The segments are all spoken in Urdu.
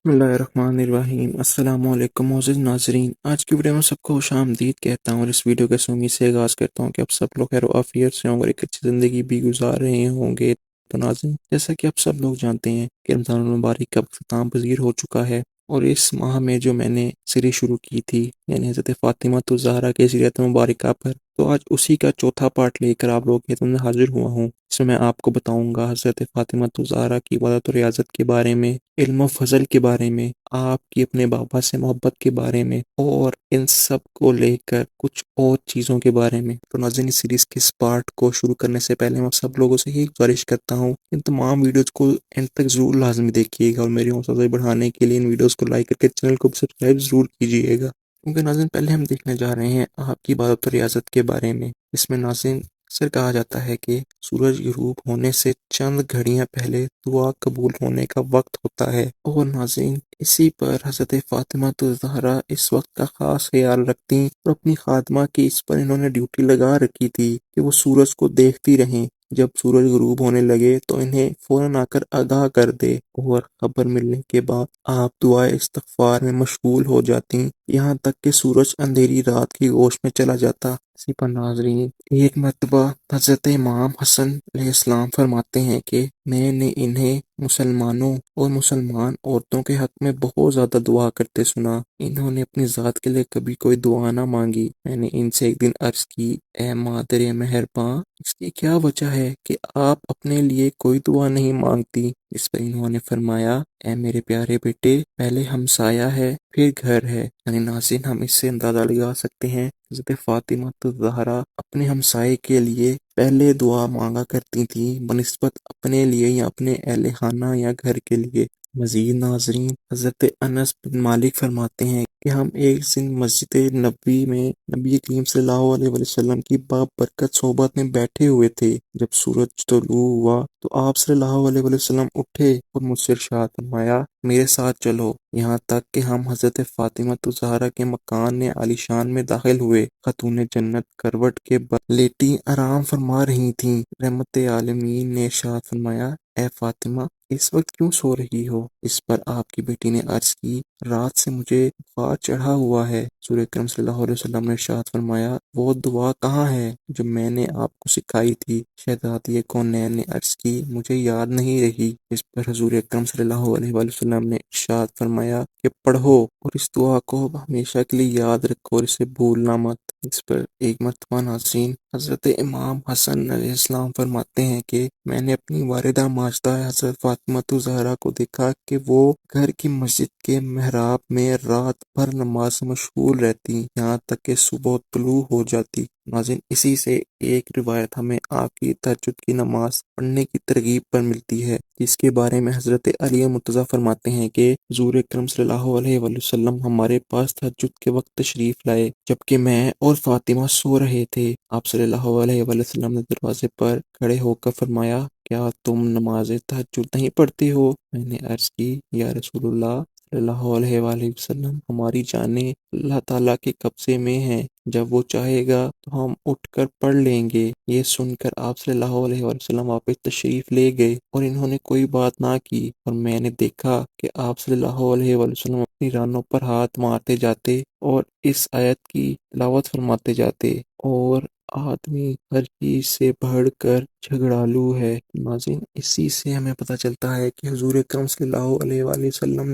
بسم اللہ الرحمن الرحیم۔ السلام علیکم معزز ناظرین، آج کی ویڈیو میں سب کو خوش آمدید کہتا ہوں اور اس ویڈیو کے سومی سے آغاز کرتا ہوں کہ آپ سب لوگ خیر و عافیت سے ہوں اور ایک اچھی زندگی بھی گزار رہے ہوں گے۔ تو ناظرین، جیسا کہ آپ سب لوگ جانتے ہیں کہ رمضان المبارک کا اختتام پذیر ہو چکا ہے، اور اس ماہ میں جو میں نے سیریز شروع کی تھی یعنی حضرت فاطمہ الزہرا کے سیرت مبارکہ پر، تو آج اسی کا چوتھا پارٹ لے کر آپ لوگوں کے سامنے حاضر ہوا ہوں، جس میں آپ کو بتاؤں گا حضرت فاطمہ الزہرا کی عبادت و ریاضت کے بارے میں، علم و فضل کے بارے میں، آپ کی اپنے بابا سے محبت کے بارے میں، اور ان سب کو لے کر کچھ اور چیزوں کے بارے میں۔ تو ناظرین، اس سیریز کے اس پارٹ کو شروع کرنے سے پہلے میں سب لوگوں سے یہی گزارش کرتا ہوں ان تمام ویڈیوز کو اینڈ تک ضرور لازمی دیکھیے گا، اور میری حوصلہ بڑھانے کے لیے ان ویڈیوز کو لائک کر کے چینل کو سبسکرائب ضرور کیجیے گا، کیونکہ ناظرین پہلے ہم دیکھنے جا رہے ہیں آپ کی عبادت و ریاضت کے بارے میں، جس میں ناظرین اکثر کہا جاتا ہے کہ سورج غروب ہونے سے چند گھڑیاں پہلے دعا قبول ہونے کا وقت ہوتا ہے، اور ناظرین اسی پر حضرت فاطمہ الزہرا اس وقت کا خاص خیال رکھتی اور اپنی خادمہ کی اس پر انہوں نے ڈیوٹی لگا رکھی تھی کہ وہ سورج کو دیکھتی رہیں، جب سورج غروب ہونے لگے تو انہیں فوراً آ کر آگاہ کر دے، اور خبر ملنے کے بعد آپ دعائے استغفار میں مشغول ہو جاتی، یہاں تک کہ سورج اندھیری رات کی گوش میں چلا جاتا۔ اسی پر ناظرین ایک مرتبہ حضرت امام حسن علیہ السلام فرماتے ہیں کہ میں نے انہیں مسلمانوں اور مسلمان عورتوں کے حق میں بہت زیادہ دعا کرتے سنا، انہوں نے اپنی ذات کے لیے کبھی کوئی دعا نہ مانگی۔ میں نے ان سے ایک دن عرض کی، اے مادر مہرباں، اس کی کیا وجہ ہے کہ آپ اپنے لیے کوئی دعا نہیں مانگتی؟ اس پر انہوں نے فرمایا، اے میرے پیارے بیٹے، پہلے ہمسایہ ہے پھر گھر ہے۔ یعنی ناظرین، ہم اس سے اندازہ لگا سکتے ہیں حضرت فاطمہ الزہرا اپنے ہمسائے کے لیے پہلے دعا مانگا کرتی تھی بنسبت اپنے لیے یا اپنے اہل خانہ یا گھر کے لیے۔ مزید ناظرین، حضرت انس بن مالک فرماتے ہیں کہ ہم ایک دن مسجد نبوی میں نبی کریم صلی اللہ علیہ وسلم کی بابرکت صحبت میں بیٹھے ہوئے تھے، جب سورج طلوع ہوا تو آپ صلی اللہ علیہ وسلم اٹھے اور مجھ سے ارشاد فرمایا، میرے ساتھ چلو، یہاں تک کہ ہم حضرت فاطمہ الزہرا کے مکان عالی شان میں داخل ہوئے۔ خاتون جنت کروٹ کے بل لیٹی آرام فرما رہی تھیں۔ رحمت عالمین نے ارشاد فرمایا، اے فاطمہ، اس وقت کیوں سو رہی ہو؟ اس پر آپ کی بیٹی نے عرض کی، رات سے مجھے بخار چڑھا ہوا ہے۔ حضور اکرم صلی اللہ علیہ وسلم نے ارشاد فرمایا، وہ دعا کہاں ہے جو میں نے آپ کو سکھائی تھی؟ شہزادی کونین نے عرض کی، مجھے یاد نہیں رہی۔ اس پر حضور اکرم صلی اللہ علیہ وسلم نے ارشاد فرمایا کہ پڑھو اور اس دعا کو ہمیشہ کے لیے یاد رکھو اور اسے بھولنا مت۔ اس پر ایک مرتبہ ناظرین حضرت امام حسن علیہ السلام فرماتے ہیں کہ میں نے اپنی والدہ ماجدہ حضرت فاطمہ الزہرا کو دیکھا کہ وہ گھر کی مسجد کے محراب میں رات بھر نماز مشغول رہتی، یہاں تک کہ صبح طلوع ہو جاتی۔ ناظرین، اسی سے ایک روایت ہمیں آپ کی تہجد کی نماز پڑھنے کی ترغیب پر ملتی ہے، جس کے بارے میں حضرت علی مرتضیٰ فرماتے ہیں کہ حضور اکرم صلی اللہ علیہ وسلم ہمارے پاس تہجد کے وقت تشریف لائے جبکہ میں اور فاطمہ سو رہے تھے۔ آپ صلی اللہ علیہ وسلم نے دروازے پر کھڑے ہو کر فرمایا، کیا تم نماز تہجد نہیں پڑھتی ہو؟ میں نے عرض کی، یا رسول اللہ صلی اللہ علیہ وآلہ وسلم، ہماری جانیں اللہ تعالیٰ کے قبضے میں ہیں، جب وہ چاہے گا تو ہم اٹھ کر پڑھ لیں گے۔ یہ سن کر آپ صلی اللہ علیہ وسلم واپس تشریف لے گئے اور انہوں نے کوئی بات نہ کی، اور میں نے دیکھا کہ آپ صلی اللہ علیہ وسلم اپنی رانوں پر ہاتھ مارتے جاتے اور اس آیت کی تلاوت فرماتے جاتے، اور آدمی ہر چیز سے بڑھ کر جھگڑالو ہے۔ ناظرین، اسی سے ہمیں پتہ چلتا ہے کہ حضور اکرم صلی اللہ علیہ وآلہ وسلم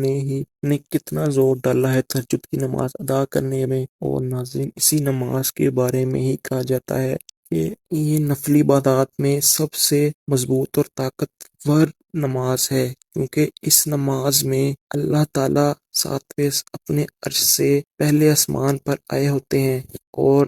نے کتنا زور ڈالا ہے تہجد کی نماز ادا کرنے میں، اور ناظرین اسی نماز کے بارے میں ہی کہا جاتا ہے کہ یہ نفلی عبادات میں سب سے مضبوط اور طاقتور نماز ہے، کیونکہ اس نماز میں اللہ تعالیٰ ساتویں اپنے عرش سے پہلے آسمان پر آئے ہوتے ہیں اور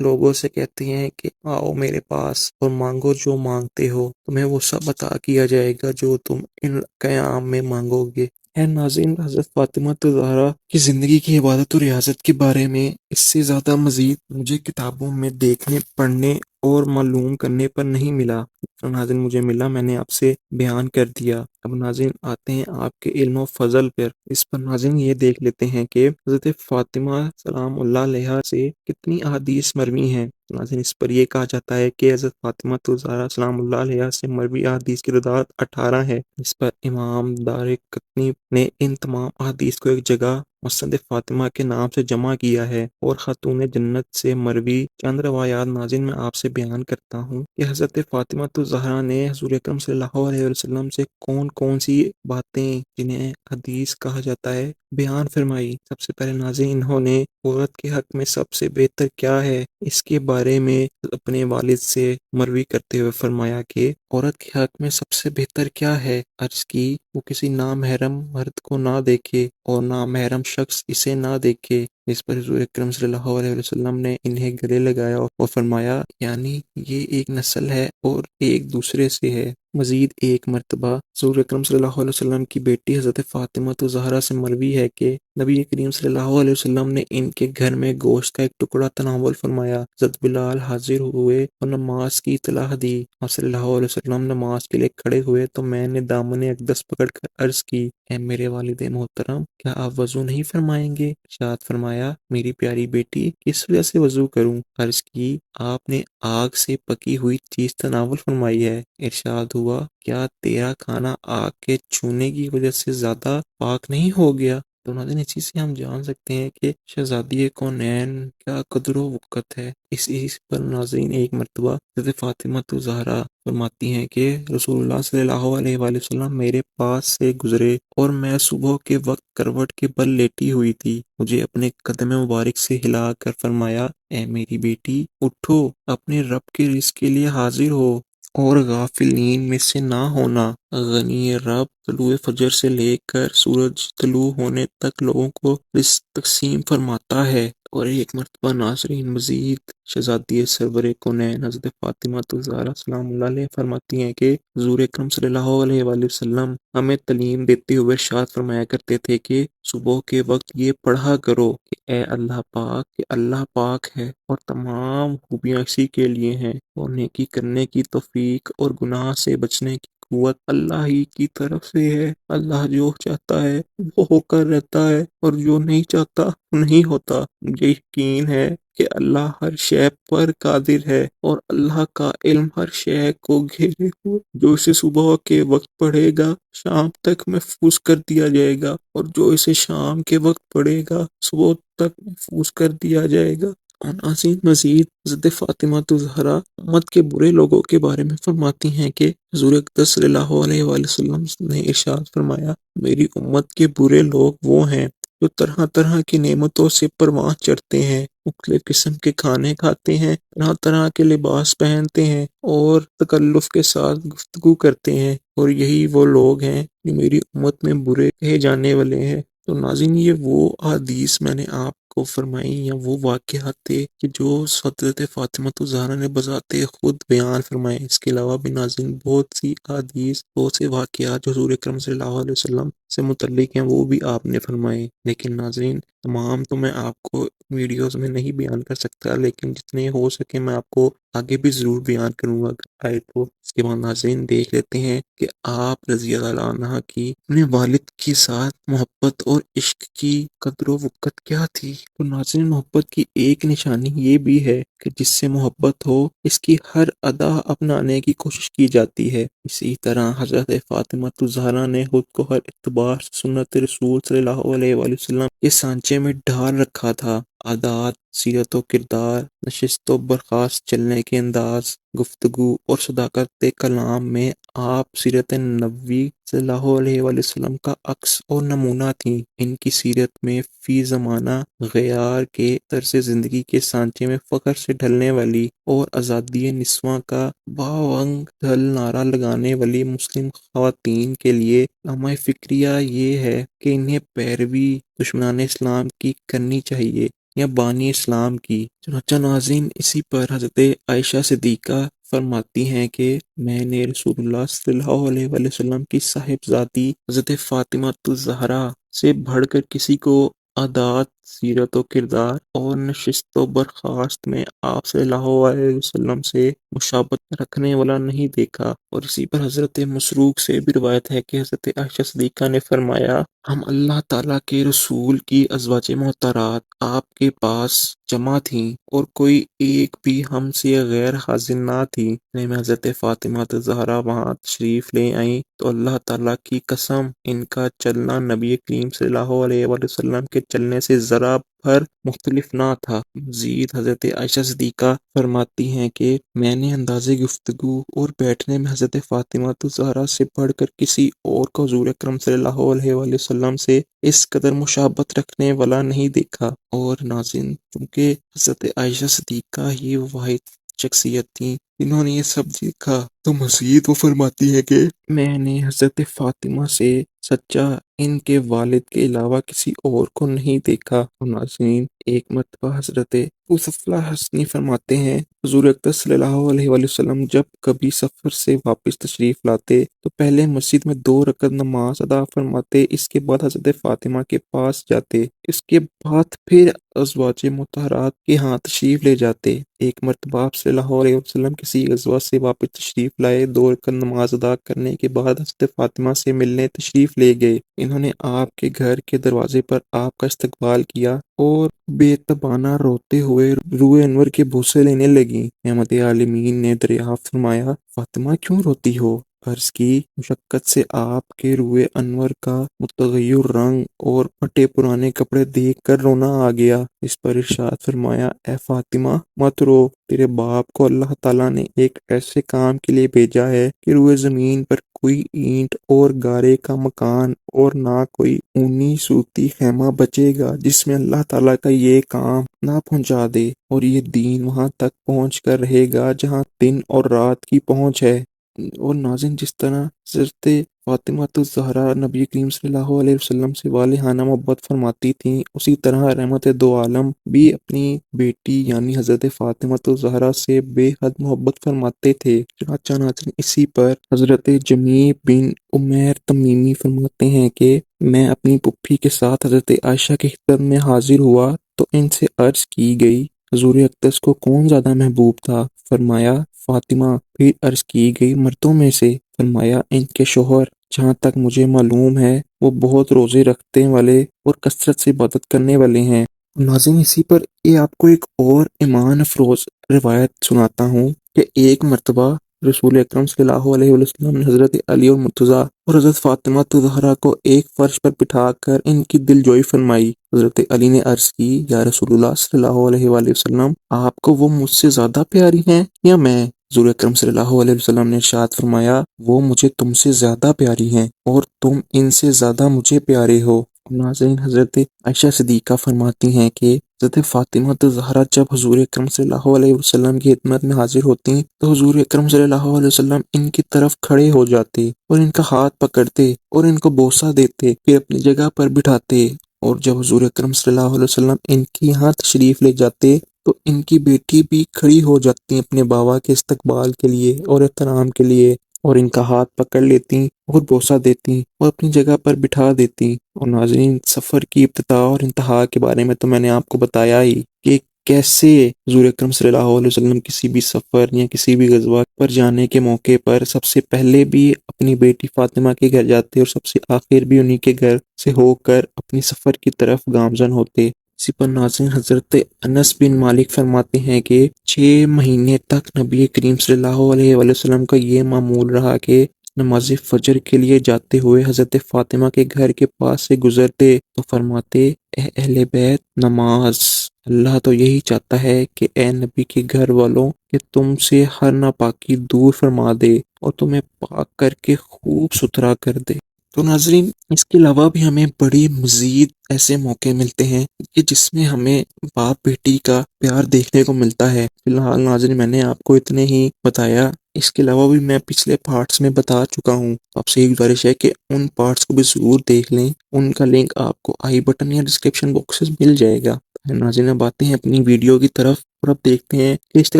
لوگوں سے کہتے ہیں کہ آؤ میرے پاس اور مانگو جو مانگتے ہو، تمہیں وہ سب عطا کیا جائے گا جو تم ان قیام میں مانگو گے۔ ناظرین، حضرت فاطمہ الزہرا کی زندگی کی عبادت و ریاضت کے بارے میں اس سے زیادہ مزید مجھے کتابوں میں دیکھنے، پڑھنے اور معلوم کرنے پر نہیں ملا۔ ناظرین مجھے ملا، میں نے آپ سے بیان کر دیا۔ اب ناظرین آتے ہیں آپ کے علم و فضل پر۔ اس پر ناظرین یہ دیکھ لیتے ہیں کہ حضرت فاطمہ سلام اللہ علیہا سے کتنی احادیث مروی ہیں۔ ناظرین اس پر یہ کہا جاتا ہے کہ حضرت فاطمہ الزہرا سلام اللہ علیہا سے مروی احادیث کی تعداد 18 ہے۔ اس پر امام دارقطنی نے ان تمام احادیث کو ایک جگہ مسند فاطمہ کے نام سے جمع کیا ہے، اور خاتون جنت سے مروی چند روایات ناظرین میں آپ سے بیان کرتا ہوں کہ حضرت فاطمہ الزہرا نے حضور اکرم صلی اللہ علیہ وسلم سے کون کون سی باتیں جنہیں حدیث کہا جاتا ہے بیان فرمائی۔ سب سے پہلے ناظرین انہوں نے عورت کے حق میں سب سے بہتر کیا ہے اس کے بارے میں اپنے والد سے مروی کرتے ہوئے فرمایا کہ عورت کے حق میں سب سے بہتر کیا ہے؟ عرض کی وہ کسی نامحرم مرد کو نہ دیکھے اور نامحرم شخص اسے نہ دیکھے۔ اس پر حضور اکرم صلی اللہ علیہ وسلم نے انہیں گلے لگایا اور فرمایا یعنی یہ ایک نسل ہے اور ایک دوسرے سے ہے۔ مزید ایک مرتبہ حضور اکرم صلی اللہ علیہ وسلم کی بیٹی حضرت فاطمہ الزہرا سے مروی ہے کہ نبی کریم صلی اللہ علیہ وسلم نے ان کے گھر میں گوشت کا ایک ٹکڑا تناول فرمایا۔ حضرت بلال حاضر ہوئے اور نماز کی اطلاع دی۔ آپ صلی اللہ علیہ وسلم نماز کے لیے کھڑے ہوئے تو میں نے دامن اقدس پکڑ کر عرض کی اے میرے والد محترم، کیا آپ وضو نہیں فرمائیں گے؟ ارشاد فرمایا میری پیاری بیٹی کس وجہ سے وضو کروں؟ عرض کی آپ نے آگ سے پکی ہوئی چیز تناول فرمائی ہے۔ ارشاد ہوا کیا تیرا کھانا آگ کے چھونے کی وجہ سے زیادہ پاک نہیں ہو گیا؟ تو ناظرین اسی سے ہم جان سکتے ہیں کہ شہزادی کونین کیا قدر و وقت ہے۔ اسی پر ناظرین ایک مرتبہ حضرت فاطمہ الزہرا فرماتی ہیں کہ رسول اللہ صلی اللہ علیہ وآلہ وسلم میرے پاس سے گزرے اور میں صبح کے وقت کروٹ کے بل لیٹی ہوئی تھی۔ مجھے اپنے قدم مبارک سے ہلا کر فرمایا اے میری بیٹی اٹھو، اپنے رب کے رزق کے لیے حاضر ہو اور غافلین میں سے نہ ہونا۔ غنی رب طلوع فجر سے لے کر سورج طلوع ہونے تک لوگوں کو رزق تقسیم فرماتا ہے۔ اور ایک مرتبہ ناظرین مزید شہزادی سرور کونین حضرت فاطمہ الزہرا سلام اللہ علیہ فرماتی ہیں کہ حضور اکرم صلی اللہ علیہ وآلہ وسلم ہمیں تعلیم دیتے ہوئے ارشاد فرمایا کرتے تھے کہ صبح کے وقت یہ پڑھا کرو کہ اے اللہ پاک کہ اللہ پاک ہے اور تمام خوبیاں اسی کے لیے ہیں، اور نیکی کرنے کی توفیق اور گناہ سے بچنے کی قوت اللہ ہی کی طرف سے ہے۔ اللہ جو چاہتا ہے وہ ہو کر رہتا ہے اور جو نہیں چاہتا وہ نہیں ہوتا۔ مجھے یقین ہے کہ اللہ ہر شے پر قادر ہے اور اللہ کا علم ہر شے کو گھیرے ہوئے۔ جو اسے صبح کے وقت پڑھے گا شام تک محفوظ کر دیا جائے گا، اور جو اسے شام کے وقت پڑھے گا صبح تک محفوظ کر دیا جائے گا۔ اور ناظرین مزید حضرت فاطمہ الزہرا امت کے برے لوگوں کے بارے میں فرماتی ہیں کہ حضور اقدس صلی اللہ علیہ وآلہ وسلم نے ارشاد فرمایا میری امت کے برے لوگ وہ ہیں جو طرح طرح کی نعمتوں سے پروان چڑھتے ہیں، مختلف قسم کے کھانے کھاتے ہیں، طرح طرح کے لباس پہنتے ہیں اور تکلف کے ساتھ گفتگو کرتے ہیں، اور یہی وہ لوگ ہیں جو میری امت میں برے کہے جانے والے ہیں۔ تو ناظرین یہ وہ حدیث میں نے آپ کو فرمائی یا وہ واقعات تھے کہ جو حضرت فاطمہ الزہرا نے بذات خود بیان فرمائے۔ اس کے علاوہ بھی ناظرین بہت سی حدیث، بہت سے واقعات جو حضور اکرم صلی اللہ علیہ وسلم سے متعلق ہیں وہ بھی آپ نے فرمائے، لیکن ناظرین تمام تو میں آپ کو ویڈیوز میں نہیں بیان کر سکتا، لیکن جتنے ہو سکے میں آپ کو آگے بھی ضرور بیان کروں گا اگر آئے تو۔ اس کے بعد ناظرین دیکھ لیتے ہیں کہ آپ رضی اللہ عنہ کی اپنے والد کے ساتھ محبت اور عشق کی قدر و وقت کیا تھی۔ تو ناظرین محبت کی ایک نشانی یہ بھی ہے کہ جس سے محبت ہو اس کی ہر ادا اپنانے کی کوشش کی جاتی ہے۔ اسی طرح حضرت فاطمہ الزہرا نے خود کو ہر اعتبار سے سنت رسول صلی اللہ علیہ وآلہ وسلم کے سانچے میں ڈھال رکھا تھا۔ عادات، سیرت و کردار، نشست و برخاست چلنے کے انداز، گفتگو اور صداقت کلام میں آپ سیرت نبوی صلی اللہ علیہ وآلہ وسلم کا عکس اور نمونہ تھیں۔ ان کی سیرت میں فی زمانہ غیار کے طرز زندگی کے سانچے میں فخر سے ڈھلنے والی اور آزادی نسواں کا باونگ ڈھل نعرہ لگانے والی مسلم خواتین کے لیے علامہ فکریہ یہ ہے کہ انہیں پیروی دشمنان اسلام کی کرنی چاہیے یا بانی اسلام کی۔ چنانچہ ناظرین اسی پر حضرت عائشہ صدیقہ فرماتی ہیں کہ میں نے رسول اللہ صلی اللہ علیہ وآلہ وسلم کی صاحبزادی حضرت فاطمہ الزہرا سے بڑھ کر کسی کو عادات، سیرت و کردار اور نشست و برخاست میں آپ صلی اللہ علیہ وسلم سے مشابہت رکھنے والا نہیں دیکھا۔ اور اسی پر حضرت مسروق سے بھی روایت ہے کہ حضرت عائشہ صدیقہ نے فرمایا، ہم اللہ تعالیٰ کے رسول کی ازواج محترات آپ کے پاس جمع تھیں اور کوئی ایک بھی ہم سے غیر حاضر نہ تھی۔ میں حضرت فاطمہ زہرا وہاں تشریف لے آئیں تو اللہ تعالیٰ کی قسم ان کا چلنا نبی کریم صلی اللہ علیہ وآلہ وسلم کے چلنے سے ذرا بھر مختلف نہ تھا۔ مزید حضرت عائشہ صدیقہ فرماتی ہیں کہ میں نے انداز گفتگو اور بیٹھنے میں حضرت فاطمہ زہرا سے بڑھ کر کسی اور کو حضور اکرم صلی اللہ علیہ وآلہ وسلم سے اس قدر مشابہت رکھنے والا نہیں دیکھا۔ اور ناظرین، چونکہ حضرت عائشہ صدیقہ ہی واحد شخصیت تھیں جنہوں نے یہ سب دیکھا، تو مزید وہ فرماتی ہے کہ میں نے حضرت فاطمہ سے سچا ان کے والد کے علاوہ کسی اور کو نہیں دیکھا۔ اور ناظرین، ایک مرتبہ حضرت یوسف حسنی فرماتے ہیں، حضور اکرم صلی اللہ علیہ وآلہ وسلم جب کبھی سفر سے واپس تشریف لاتے تو پہلے مسجد میں 2 رکعت نماز ادا فرماتے، اس کے بعد حضرت فاطمہ کے پاس جاتے، اس کے بعد پھر ازواج مطہرات کے ہاں تشریف لے جاتے۔ ایک مرتبہ آپ صلی اللہ علیہ وسلم کسی غزوہ سے واپس تشریف لائے، 2 رکعت نماز ادا کرنے کے بعد حضرت فاطمہ سے ملنے تشریف لے گئے۔ انہوں نے آپ کے گھر کے دروازے پر آپ کا استقبال کیا اور بے تبانہ روتے ہوئے روئے انور کے بوسے لینے لگیں۔ احمد عالمین نے دریافت فرمایا، فاطمہ کیوں روتی ہو؟ عرض کی، مشقت سے آپ کے روئے انور کا متغیر رنگ اور پھٹے پرانے کپڑے دیکھ کر رونا آ گیا۔ اس پر ارشاد فرمایا، اے فاطمہ مت رو، تیرے باپ کو اللہ تعالیٰ نے ایک ایسے کام کے لیے بھیجا ہے کہ روئے زمین پر کوئی اینٹ اور گارے کا مکان اور نہ کوئی اونی سوتی خیمہ بچے گا جس میں اللہ تعالیٰ کا یہ کام نہ پہنچا دے، اور یہ دین وہاں تک پہنچ کر رہے گا جہاں دن اور رات کی پہنچ ہے۔ اور ناظرین، جس طرح حضرت فاطمہ الزہرا نبی کریم صلی اللہ علیہ وسلم سے والہانہ محبت فرماتی تھیں، اسی طرح رحمت دو عالم بھی اپنی بیٹی یعنی حضرت فاطمہ الزہرا سے بے حد محبت فرماتے تھے۔ چنانچہ ناظرین، اسی پر حضرت جمیع بن عمیر تمیمی فرماتے ہیں کہ میں اپنی پھوپھی کے ساتھ حضرت عائشہ کی خدمت میں حاضر ہوا تو ان سے عرض کی گئی، حضور اقدس کو کون زیادہ محبوب تھا؟ فرمایا فاطمہ۔ پھر عرض کی گئی، مردوں میں سے؟ فرمایا ان کے شوہر۔ جہاں تک مجھے معلوم ہے وہ بہت روزے رکھنے والے اور کثرت سے عبادت کرنے والے ہیں۔ ناظرین، اسی پر یہ آپ کو ایک اور ایمان افروز روایت سناتا ہوں کہ ایک مرتبہ رسول اکرم صلی اللہ علیہ وسلم نے حضرت علی اور مرتضیٰ اور حضرت فاطمہ زہرا کو ایک فرش پر بٹھا کر ان کی دل جوئی فرمائی۔ حضرت علی نے عرض کی، یا رسول اللہ صلی اللہ علیہ وآلہ وسلم، آپ کو وہ مجھ سے زیادہ پیاری ہیں یا میں؟ حضور اکرم صلی اللہ علیہ وسلم نے ارشاد فرمایا، وہ مجھے تم سے زیادہ پیاری ہیں اور تم ان سے زیادہ مجھے پیارے ہو۔ ناظرین، حضرت عائشہ صدیقہ فرماتی ہیں کہ حضرت فاطمہ زہرا جب حضور اکرم صلی اللہ علیہ وسلم کی خدمت میں حاضر ہوتی تو حضور اکرم صلی اللہ علیہ وسلم ان کی طرف کھڑے ہو جاتے اور ان کا ہاتھ پکڑتے اور ان کو بوسہ دیتے، پھر اپنی جگہ پر بٹھاتے، اور جب حضور اکرم صلی اللہ علیہ وسلم ان کی یہاں تشریف لے جاتے تو ان کی بیٹی بھی کھڑی ہو جاتی اپنے بابا کے استقبال کے لیے اور احترام کے لیے، اور ان کا ہاتھ پکڑ لیتی اور بوسہ دیتی اور اپنی جگہ پر بٹھا دیتی۔ اور ناظرین، سفر کی ابتدا اور انتہا کے بارے میں تو میں نے آپ کو بتایا ہی کہ کیسے حضور اکرم صلی اللہ علیہ وسلم کسی بھی سفر یا کسی بھی غزوہ پر جانے کے موقع پر سب سے پہلے بھی اپنی بیٹی فاطمہ کے گھر جاتے اور سب سے آخر بھی انہی کے گھر سے ہو کر اپنی سفر کی طرف گامزن ہوتے۔ اسی پر ناظرین، حضرت انس بن مالک فرماتے ہیں کہ 6 مہینے تک نبی کریم صلی اللہ علیہ وآلہ وسلم کا یہ معمول رہا کہ نماز فجر کے لیے جاتے ہوئے حضرت فاطمہ کے گھر کے پاس سے گزرتے تو فرماتے، اے اہل بیت، نماز! اللہ تو یہی چاہتا ہے کہ اے نبی کے گھر والوں کہ تم سے ہر ناپاکی دور فرما دے اور تمہیں پاک کر کے خوب ستھرا کر دے۔ تو ناظرین، اس کے علاوہ بھی ہمیں بڑی مزید ایسے موقع ملتے ہیں کہ جس میں ہمیں باپ بیٹی کا پیار دیکھنے کو ملتا ہے۔ فی الحال ناظرین، میں نے آپ کو اتنے ہی بتایا، اس کے علاوہ بھی میں پچھلے پارٹس میں بتا چکا ہوں۔ آپ سے ایک گزارش ہے کہ ان پارٹس کو بھی ضرور دیکھ لیں، ان کا لنک آپ کو آئی بٹن یا ڈسکرپشن باکس میں مل جائے گا۔ ناظرین، اب آتے ہیں اپنی ویڈیو کی طرف اور اب دیکھتے ہیں کہ رشتہ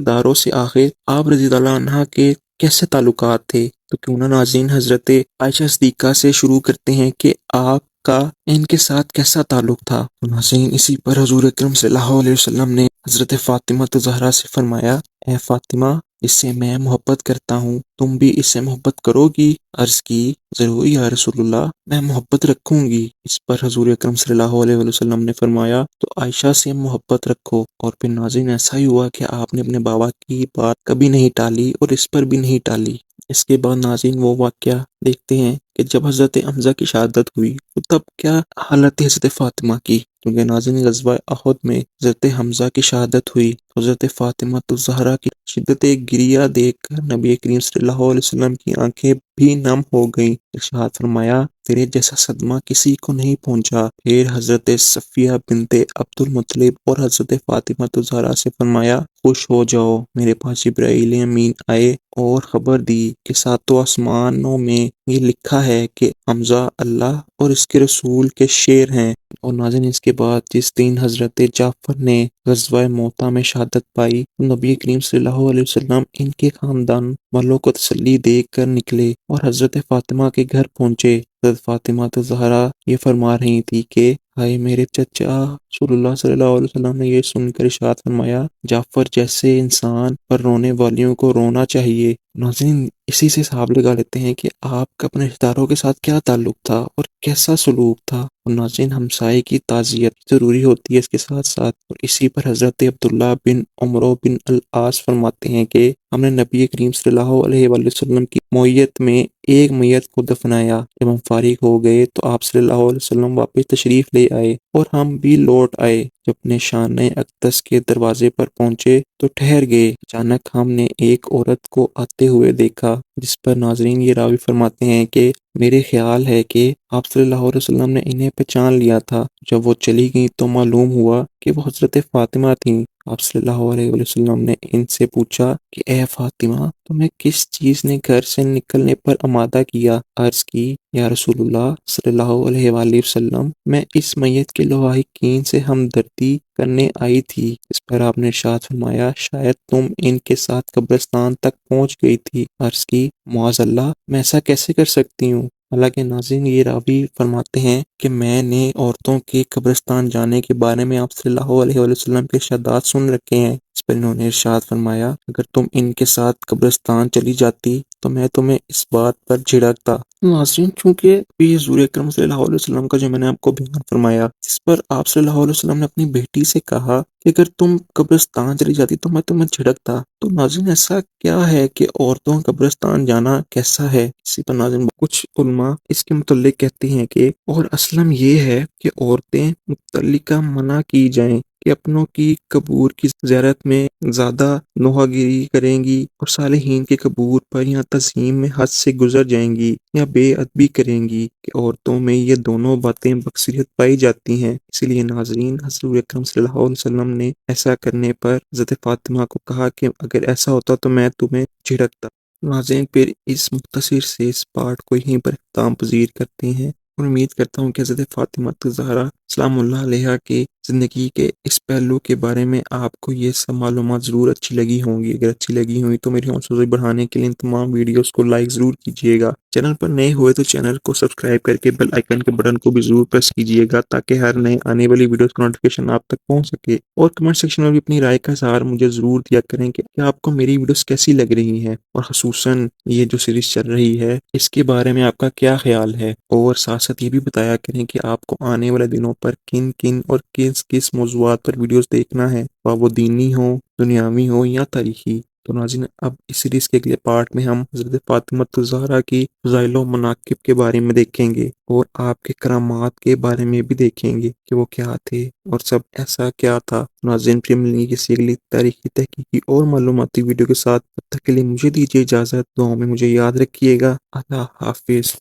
داروں سے آخر آپ رضی اللہ عنہ کے کیسے تعلقات تھے۔ تو کیوں نہ ناظرین حضرت عائشہ صدیقہ سے شروع کرتے ہیں کہ آپ کا ان کے ساتھ کیسا تعلق تھا؟ ناظرین، اسی پر حضور اکرم صلی اللہ علیہ وسلم نے حضرت فاطمہ زہرا سے فرمایا، اے فاطمہ، اس سے میں محبت کرتا ہوں، تم بھی اس سے محبت کرو گی؟ عرض کی، ضرور یا رسول اللہ، میں محبت رکھوں گی۔ اس پر حضور اکرم صلی اللہ علیہ وسلم نے فرمایا، تو عائشہ سے محبت رکھو۔ اور پھر ناظرین ایسا ہی ہوا کہ آپ نے اپنے بابا کی بات کبھی نہیں ٹالی اور اس پر بھی نہیں ٹالی۔ اس کے بعد ناظرین وہ واقعہ دیکھتے ہیں کہ جب حضرت حمزہ کی شہادت ہوئی تو تب کیا حالت تھی حضرت فاطمہ کی، کیونکہ ناظرین غزوہ احد میں حضرت حمزہ کی شہادت ہوئی، حضرت فاطمہ الزہرا کی شدت گریہ دیکھ کر نبی کریم صلی اللہ علیہ وسلم کی آنکھیں بھی نم ہو گئیں۔ ارشاد فرمایا، تیرے جیسا صدمہ کسی کو نہیں پہنچا۔ پھر حضرت صفیہ بنت عبد المطلب اور حضرت فاطمہ الزہرا سے فرمایا، خوش ہو جاؤ، میرے پاس جبرائیل امین آئے اور خبر دی کہ ساتوں آسمانوں میں یہ لکھا ہے کہ حمزہ اللہ اور اس کے رسول کے شیر ہیں۔ اور ناظرین اس کے بعد جس دن حضرت جعفر نے غزوہ موتہ میں شہادت پائی، نبی کریم صلی اللہ علیہ وسلم ان کے خاندان والوں کو تسلی دے کر نکلے اور حضرت فاطمہ کے گھر پہنچے۔ حضرت فاطمہ زہرا یہ فرما رہی تھی کہ ہائے میرے چچا، رسول اللہ صلی اللہ علیہ وسلم نے یہ سن کر ارشاد فرمایا، جعفر جیسے انسان پر رونے والیوں کو رونا چاہیے۔ ناظرین اسی سے حساب لگا لیتے ہیں کہ آپ کا اپنے رشتہ داروں کے ساتھ کیا تعلق تھا اور کیسا سلوک تھا۔ اور ناظرین ہمسائے کی تعزیت ضروری ہوتی ہے اس کے ساتھ ساتھ۔ اور اسی پر حضرت عبداللہ بن عمرو بن العاص فرماتے ہیں کہ ہم نے نبی کریم صلی اللہ علیہ وآلہ وسلم کی معیت میں ایک میت کو دفنایا۔ جب ہم فارغ ہو گئے تو آپ صلی اللہ علیہ وسلم واپس تشریف لے آئے اور ہم بھی لوٹ آئے۔ جب اپنے شانہ اقدس کے دروازے پر پہنچے تو ٹھہر گئے۔ اچانک ہم نے ایک عورت کو آتے ہوئے دیکھا، جس پر ناظرین یہ راوی فرماتے ہیں کہ میرے خیال ہے کہ آپ صلی اللہ علیہ وسلم نے انہیں پہچان لیا تھا۔ جب وہ چلی گئیں تو معلوم ہوا کہ وہ حضرت فاطمہ تھیں۔ آپ صلی اللہ علیہ وسلم نے ان سے پوچھا کہ اے فاطمہ، تمہیں کس چیز نے گھر سے نکلنے پر آمادہ کیا؟ عرض کی، یا رسول اللہ صلی اللہ علیہ وآلہ وسلم، میں اس میت کے لواحقین سے ہمدردی کرنے آئی تھی۔ اس پر آپ نے ارشاد فرمایا، شاید تم ان کے ساتھ قبرستان تک پہنچ گئی تھی۔ عرض کی، معاذ اللہ، میں ایسا کیسے کر سکتی ہوں؟ حالانکہ ناظرین یہ راوی فرماتے ہیں کہ میں نے عورتوں کے قبرستان جانے کے بارے میں آپ صلی اللہ علیہ وآلہ وسلم کے ارشادات سن رکھے ہیں۔ اس پر انہوں نے ارشاد فرمایا، اگر تم ان کے ساتھ قبرستان چلی جاتی تو میں تمہیں اس بات پر جھڑکتا۔ ناظرین چونکہ بھی حضور اکرم صلی اللہ علیہ وسلم کا جو میں نے آپ کو بیان فرمایا، جس پر آپ صلی اللہ علیہ وسلم نے اپنی بیٹی سے کہا کہ اگر تم قبرستان چلی جاتی تو میں تمہیں جھڑکتا، تو ناظرین ایسا کیا ہے کہ عورتوں قبرستان جانا کیسا ہے؟ اسی پر ناظرین کچھ علماء اس کے متعلق کہتے ہیں کہ اور اصلاً یہ ہے کہ عورتیں متعلقہ منع کی جائیں کہ اپنوں کی قبور کی زیارت میں زیادہ نوحہ گیری کریں گی اور صالحین کے قبور پر یا تعظیم میں حد سے گزر جائیں گی یا بے ادبی کریں گی، کہ عورتوں میں یہ دونوں باتیں بکثرت پائی جاتی ہیں۔ اسی لیے ناظرین حضور اکرم صلی اللہ علیہ وسلم نے ایسا کرنے پر حضرت فاطمہ کو کہا کہ اگر ایسا ہوتا تو میں تمہیں جھڑکتا۔ ناظرین پھر اس مختصر سے اس پارٹ کو یہیں پر اختتام پذیر کرتے ہیں اور امید کرتا ہوں کہ حضرت فاطمہ الزہرا سلام اللہ علیہا کی زندگی کے اس پہلو کے بارے میں آپ کو یہ سب معلومات ضرور اچھی لگی ہوں گی۔ اگر اچھی لگی ہوئی تو میری حوصلہ افزائی بڑھانے کے لیے ان تمام ویڈیوز کو لائک ضرور کیجیے گا۔ چینل پر نئے ہوئے تو چینل کو سبسکرائب کر کے بیل آئیکن کے بٹن کو بھی ضرور پریس کیجیے گا تاکہ ہر نئے آنے والی ویڈیوز کا نوٹیفیکیشن آپ تک پہنچ سکے۔ اور کمنٹ سیکشن میں بھی اپنی رائے کا اظہار مجھے ضرور دیا کریں کہ آپ کو میری ویڈیوز کیسی لگ رہی ہیں، اور خصوصاً یہ جو سیریز چل رہی ہے اس کے بارے میں آپ کا کیا خیال ہے۔ اور ساتھ ساتھ یہ بھی بتایا کریں کہ آپ کو آنے والے دنوں پر کن کن اور کس موضوعات پر ویڈیوز دیکھنا ہے، وہ دینی ہو، دنیاوی ہو یا تاریخی۔ تو ناظرین اب اس سیریز کے اگلے پارٹ میں ہم حضرت فاطمہ الزہرا کی فضائل و مناقب کے بارے میں دیکھیں گے اور آپ کے کرامات کے بارے میں بھی دیکھیں گے کہ وہ کیا تھے اور سب ایسا کیا تھا۔ ناظرین پھر ملیں گے کسی اگلی تاریخی تحقیقی اور معلوماتی ویڈیو کے ساتھ۔ تب تک کے لیے مجھے دیجیے اجازت، دعاؤں میں مجھے یاد رکھیے گا۔ اللہ حافظ۔